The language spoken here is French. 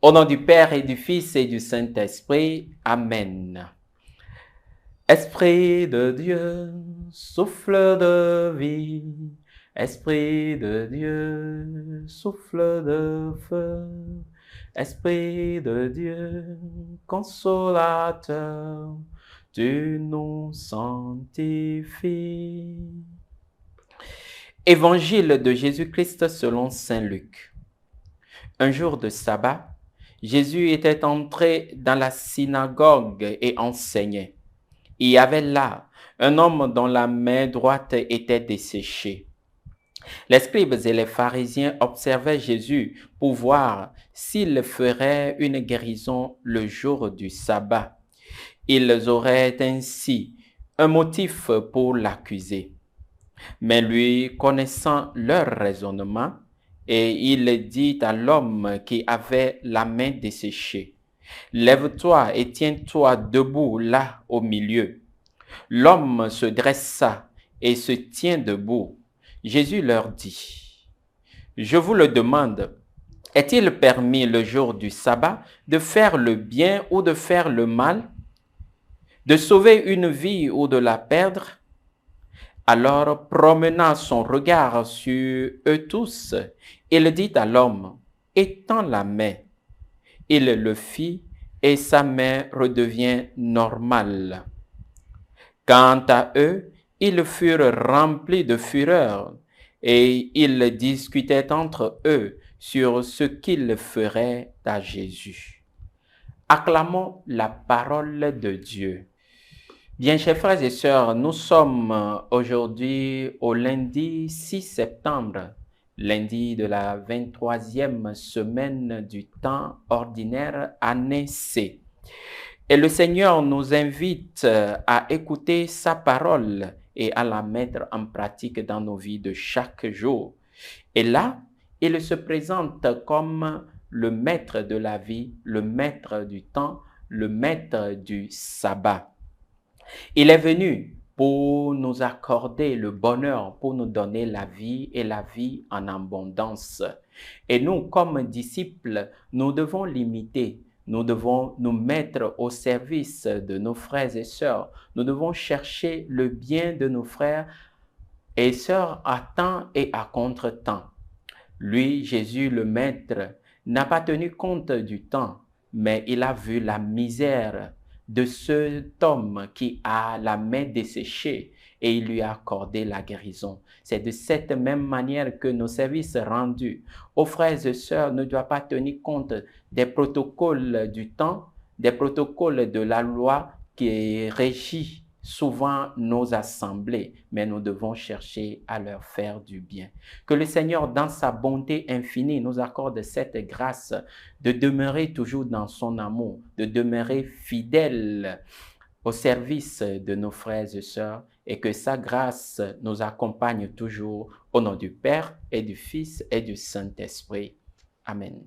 Au nom du Père et du Fils et du Saint-Esprit. Amen. Esprit de Dieu, souffle de vie. Esprit de Dieu, souffle de feu. Esprit de Dieu, consolateur, tu nous sanctifies. Évangile de Jésus-Christ selon saint Luc. Un jour de sabbat, Jésus était entré dans la synagogue et enseignait. Il y avait là un homme dont la main droite était desséchée. Les scribes et les pharisiens observaient Jésus pour voir s'il ferait une guérison le jour du sabbat. Ils auraient ainsi un motif pour l'accuser. Mais lui, connaissant leur raisonnement, et il dit à l'homme qui avait la main desséchée, « Lève-toi et tiens-toi debout là au milieu. » L'homme se dressa et se tient debout. Jésus leur dit, « Je vous le demande, est-il permis le jour du sabbat de faire le bien ou de faire le mal, de sauver une vie ou de la perdre ?» Alors, promenant son regard sur eux tous, il dit à l'homme, « Étends la main. » Il le fit et sa main redevient normale. Quant à eux, ils furent remplis de fureur et ils discutaient entre eux sur ce qu'ils feraient à Jésus. Acclamons la parole de Dieu. Bien, chers frères et sœurs, nous sommes aujourd'hui au lundi 6 septembre, lundi de la 23e semaine du temps ordinaire, année C. Et le Seigneur nous invite à écouter sa parole et à la mettre en pratique dans nos vies de chaque jour. Et là, il se présente comme le maître de la vie, le maître du temps, le maître du sabbat. Il est venu pour nous accorder le bonheur, pour nous donner la vie et la vie en abondance. Et nous, comme disciples, nous devons l'imiter. Nous devons nous mettre au service de nos frères et sœurs. Nous devons chercher le bien de nos frères et sœurs à temps et à contre-temps. Lui, Jésus, le Maître, n'a pas tenu compte du temps, mais il a vu la misère de cet homme qui a la main desséchée et il lui a accordé la guérison. C'est de cette même manière que nos services rendus aux frères et sœurs ne doivent pas tenir compte des protocoles du temps, des protocoles de la loi qui régit souvent nos assemblées, mais nous devons chercher à leur faire du bien. Que le Seigneur, dans sa bonté infinie, nous accorde cette grâce de demeurer toujours dans son amour, de demeurer fidèle au service de nos frères et sœurs, et que sa grâce nous accompagne toujours au nom du Père et du Fils et du Saint-Esprit. Amen.